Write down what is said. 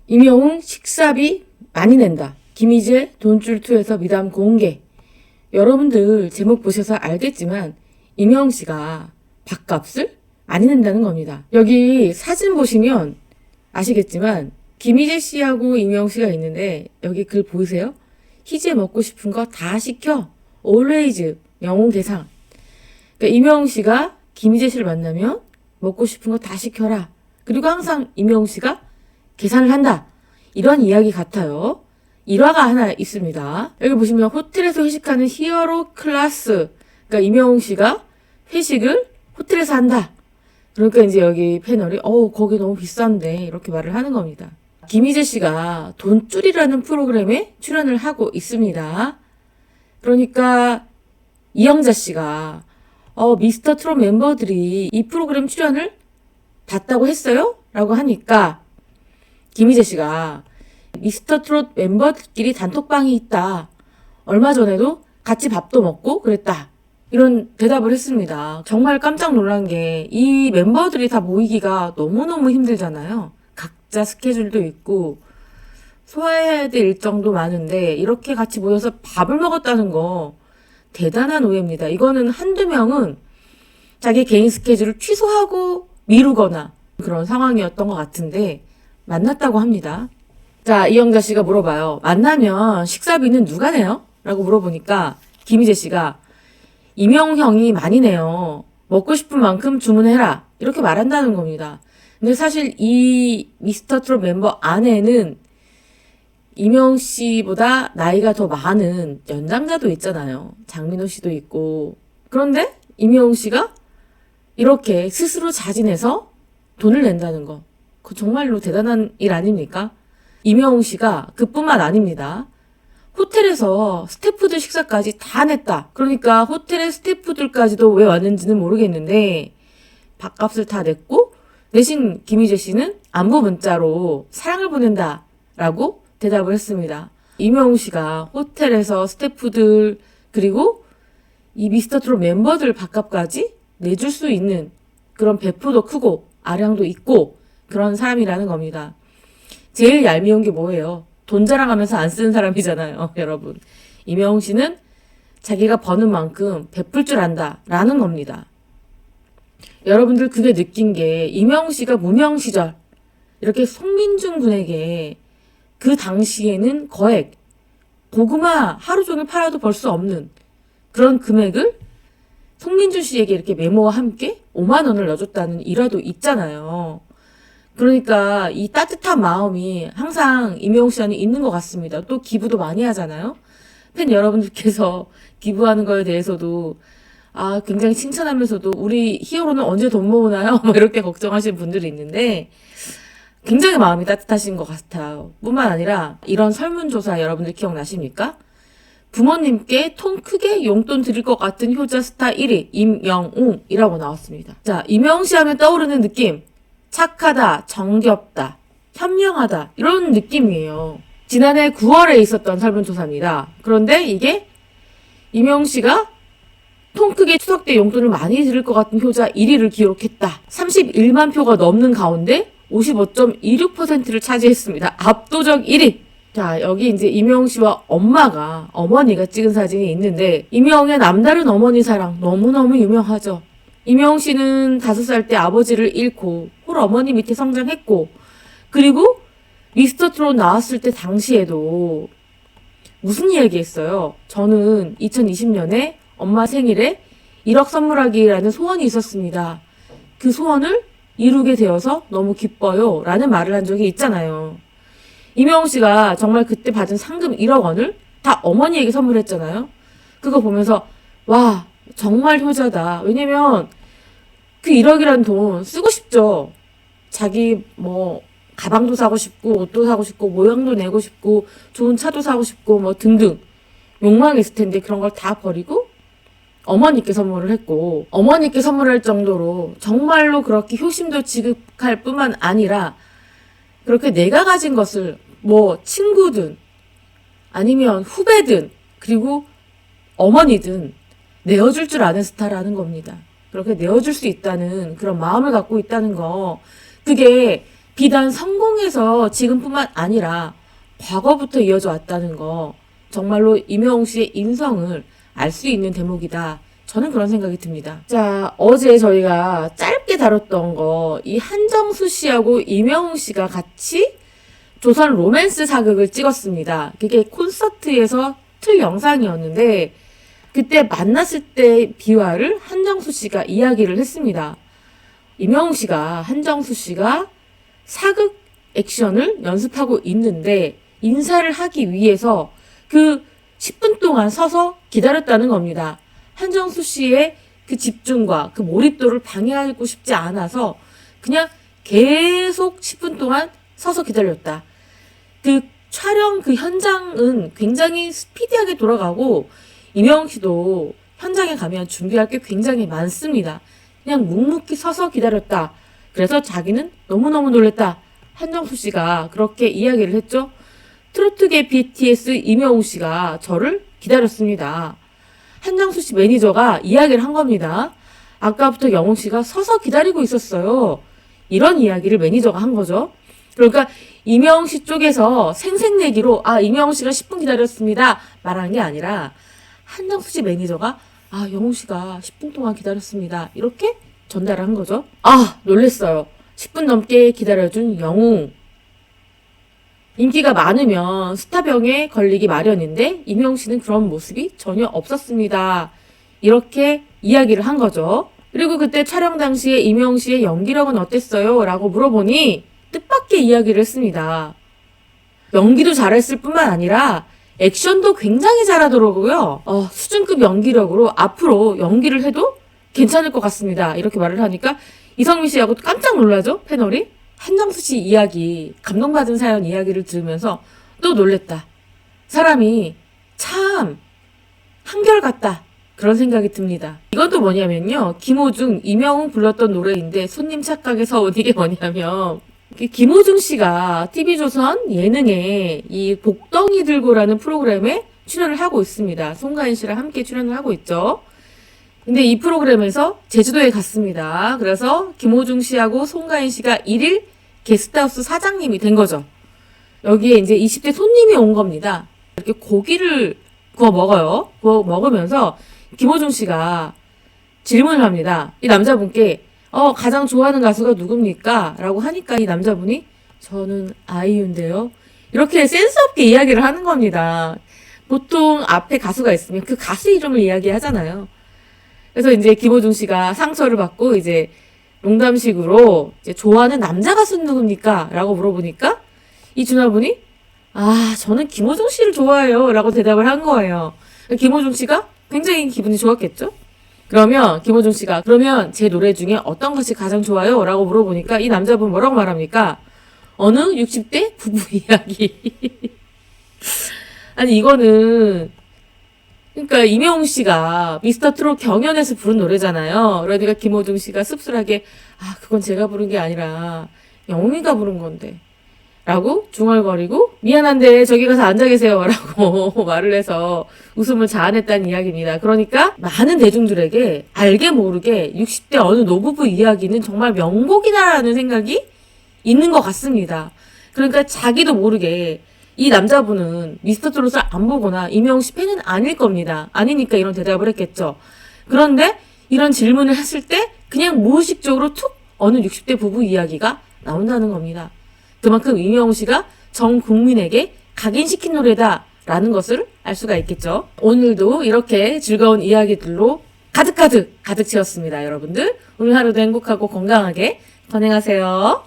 임영웅 식사비 많이 낸다. 김희재 돈줄 투에서 미담 공개. 여러분들 제목 보셔서 알겠지만 임영웅 씨가 밥값을 많이 낸다는 겁니다. 여기 사진 보시면 아시겠지만 김희재 씨하고 임영웅 씨가 있는데 여기 글 보이세요? 희재 먹고 싶은 거 다 시켜. always 영웅 계상. 그러니까 임영웅 씨가 김희재 씨를 만나면 먹고 싶은 거 다 시켜라. 그리고 항상 임영웅 씨가 계산을 한다. 이런 이야기 같아요. 일화가 하나 있습니다. 여기 보시면 호텔에서 회식하는 히어로 클래스. 그러니까 임영웅 씨가 회식을 호텔에서 한다. 그러니까 이제 여기 패널이 거기 너무 비싼데 이렇게 말을 하는 겁니다. 김희재 씨가 돈줄이라는 프로그램에 출연을 하고 있습니다. 그러니까 이영자 씨가 미스터 트롯 멤버들이 이 프로그램 출연을 봤다고 했어요? 라고 하니까 김희재 씨가 미스터 트롯 멤버들끼리 단톡방이 있다. 얼마 전에도 같이 밥도 먹고 그랬다. 이런 대답을 했습니다. 정말 깜짝 놀란 게 이 멤버들이 다 모이기가 너무너무 힘들잖아요. 각자 스케줄도 있고 소화해야 될 일정도 많은데 이렇게 같이 모여서 밥을 먹었다는 거 대단한 오해입니다. 이거는 한두 명은 자기 개인 스케줄을 취소하고 미루거나 그런 상황이었던 것 같은데 만났다고 합니다. 자, 이영자 씨가 물어봐요. 만나면 식사비는 누가 내요? 라고 물어보니까 김희재 씨가 임영웅 형이 많이 내요. 먹고 싶은 만큼 주문해라. 이렇게 말한다는 겁니다. 근데 사실 이 미스터 트롯 멤버 안에는 임영웅 씨보다 나이가 더 많은 연장자도 있잖아요. 장민호 씨도 있고. 그런데 임영웅 씨가 이렇게 스스로 자진해서 돈을 낸다는 거. 그 정말로 대단한 일 아닙니까? 임영웅 씨가 그뿐만 아닙니다. 호텔에서 스태프들 식사까지 다 냈다. 그러니까 호텔의 스태프들까지도 왜 왔는지는 모르겠는데 밥값을 다 냈고 대신 김희재 씨는 안부 문자로 사랑을 보낸다라고 대답을 했습니다. 임영웅 씨가 호텔에서 스태프들 그리고 이 미스터 트롯 멤버들 밥값까지 내줄 수 있는 그런 배포도 크고 아량도 있고 그런 사람이라는 겁니다. 제일 얄미운 게 뭐예요? 돈 자랑하면서 안 쓰는 사람이잖아요, 여러분. 임영웅 씨는 자기가 버는 만큼 베풀 줄 안다라는 겁니다. 여러분들 그게 느낀 게 임영웅 씨가 무명 시절 이렇게 송민준 군에게 그 당시에는 거액 고구마 하루 종일 팔아도 벌 수 없는 그런 금액을 송민준 씨에게 이렇게 메모와 함께 5만 원을 넣어줬다는 일화도 있잖아요. 그러니까 이 따뜻한 마음이 항상 임영웅 씨 안에 있는 것 같습니다. 또 기부도 많이 하잖아요. 팬 여러분들께서 기부하는 거에 대해서도 굉장히 칭찬하면서도 우리 히어로는 언제 돈 모으나요? 뭐 이렇게 걱정하시는 분들이 있는데 굉장히 마음이 따뜻하신 것 같아요. 뿐만 아니라 이런 설문조사 여러분들 기억나십니까? 부모님께 통 크게 용돈 드릴 것 같은 효자 스타 1위 임영웅이라고 나왔습니다. 자, 임영웅 씨 하면 떠오르는 느낌. 착하다, 정겹다, 현명하다 이런 느낌이에요. 지난해 9월에 있었던 설문조사입니다. 그런데 이게 임영웅 씨가 통 크게 추석 때 용돈을 많이 드릴 것 같은 효자 1위를 기록했다. 31만 표가 넘는 가운데 55.26%를 차지했습니다. 압도적 1위. 자, 여기 이제 임영웅 씨와 어머니가 찍은 사진이 있는데 임영웅의 남다른 어머니 사랑 너무너무 유명하죠. 임영웅 씨는 5살 때 아버지를 잃고 홀 어머니 밑에 성장했고 그리고 미스터 트롯 나왔을 때 당시에도 무슨 이야기 했어요? 저는 2020년에 엄마 생일에 1억 선물하기라는 소원이 있었습니다. 그 소원을 이루게 되어서 너무 기뻐요. 라는 말을 한 적이 있잖아요. 임영웅 씨가 정말 그때 받은 상금 1억 원을 다 어머니에게 선물했잖아요. 그거 보면서 와 정말 효자다. 왜냐면 그 1억이란 돈 쓰고 싶죠. 자기 가방도 사고 싶고 옷도 사고 싶고 모양도 내고 싶고 좋은 차도 사고 싶고 뭐 등등 욕망이 있을 텐데 그런 걸 다 버리고 어머니께 선물을 했고 어머니께 선물할 정도로 정말로 그렇게 효심도 지급할 뿐만 아니라 그렇게 내가 가진 것을 친구든 아니면 후배든 그리고 어머니든 내어줄 줄 아는 스타라는 겁니다. 그렇게 내어줄 수 있다는 그런 마음을 갖고 있다는 거 그게 비단 성공해서 지금뿐만 아니라 과거부터 이어져 왔다는 거 정말로 임영웅 씨의 인성을 알 수 있는 대목이다. 저는 그런 생각이 듭니다. 자, 어제 저희가 짧게 다뤘던 거, 이 한정수 씨하고 임영웅 씨가 같이 조선 로맨스 사극을 찍었습니다. 그게 콘서트에서 틀 영상이었는데 그때 만났을 때 비화를 한정수 씨가 이야기를 했습니다. 임영웅 씨가 한정수 씨가 사극 액션을 연습하고 있는데 인사를 하기 위해서 그 10분 동안 서서 기다렸다는 겁니다. 한정수 씨의 그 집중과 그 몰입도를 방해하고 싶지 않아서 그냥 계속 10분 동안 서서 기다렸다. 그 촬영 그 현장은 굉장히 스피디하게 돌아가고 임영웅 씨도 현장에 가면 준비할 게 굉장히 많습니다. 그냥 묵묵히 서서 기다렸다. 그래서 자기는 너무너무 놀랬다. 한정수 씨가 그렇게 이야기를 했죠. 트로트계 BTS 임영웅 씨가 저를 기다렸습니다. 한정수 씨 매니저가 이야기를 한 겁니다. 아까부터 영웅 씨가 서서 기다리고 있었어요. 이런 이야기를 매니저가 한 거죠. 그러니까 임영웅 씨 쪽에서 생색내기로 임영웅 씨가 10분 기다렸습니다. 말한 게 아니라 한정수 씨 매니저가 영웅 씨가 10분 동안 기다렸습니다. 이렇게 전달한 거죠. 놀랬어요. 10분 넘게 기다려준 영웅. 인기가 많으면 스타병에 걸리기 마련인데 임영웅 씨는 그런 모습이 전혀 없었습니다. 이렇게 이야기를 한 거죠. 그리고 그때 촬영 당시에 임영웅 씨의 연기력은 어땠어요? 라고 물어보니 뜻밖의 이야기를 했습니다. 연기도 잘했을 뿐만 아니라 액션도 굉장히 잘하더라고요. 수준급 연기력으로 앞으로 연기를 해도 괜찮을 것 같습니다. 이렇게 말을 하니까 이성민 씨하고 깜짝 놀라죠? 패널이. 한정수 씨 이야기, 감동받은 사연 이야기를 들으면서 또 놀랬다. 사람이 참 한결같다. 그런 생각이 듭니다. 이건 또 뭐냐면요. 김호중, 임영웅 불렀던 노래인데 손님 착각에서 온 이게 뭐냐면 김호중 씨가 TV조선 예능에 이 복덩이 들고라는 프로그램에 출연을 하고 있습니다. 송가인 씨랑 함께 출연을 하고 있죠. 근데 이 프로그램에서 제주도에 갔습니다. 그래서 김호중 씨하고 송가인 씨가 1일 게스트하우스 사장님이 된 거죠. 여기에 이제 20대 손님이 온 겁니다. 이렇게 고기를 구워 먹어요. 구워 먹으면서 김호중 씨가 질문을 합니다. 이 남자분께 가장 좋아하는 가수가 누굽니까? 라고 하니까 이 남자분이 저는 아이유인데요. 이렇게 센스 없게 이야기를 하는 겁니다. 보통 앞에 가수가 있으면 그 가수 이름을 이야기하잖아요. 그래서 이제 김호중 씨가 상처를 받고 이제 농담식으로 이제 좋아하는 남자 가수는 누굽니까? 라고 물어보니까 이 준하분이 저는 김호중 씨를 좋아해요. 라고 대답을 한 거예요. 김호중 씨가 굉장히 기분이 좋았겠죠? 그러면 김호중 씨가 그러면 제 노래 중에 어떤 것이 가장 좋아요? 라고 물어보니까 이 남자분 뭐라고 말합니까? 어느 60대 부부 이야기. 아니 이거는 그러니까 임영웅 씨가 미스터트롯 경연에서 부른 노래잖아요. 그러니까 김호중 씨가 씁쓸하게 그건 제가 부른 게 아니라 영웅이가 부른 건데 라고 중얼거리고 미안한데 저기 가서 앉아 계세요 라고 말을 해서 웃음을 자아냈다는 이야기입니다. 그러니까 많은 대중들에게 알게 모르게 60대 어느 노부부 이야기는 정말 명곡이다라는 생각이 있는 것 같습니다. 그러니까 자기도 모르게 이 남자분은 미스터트롯을 안 보거나 임영웅 씨 팬은 아닐 겁니다. 아니니까 이런 대답을 했겠죠. 그런데 이런 질문을 했을 때 그냥 무의식적으로 툭 어느 60대 부부 이야기가 나온다는 겁니다. 그만큼 임영웅 씨가 전 국민에게 각인시킨 노래다라는 것을 알 수가 있겠죠. 오늘도 이렇게 즐거운 이야기들로 가득 채웠습니다. 여러분들 오늘 하루도 행복하고 건강하게 건행하세요.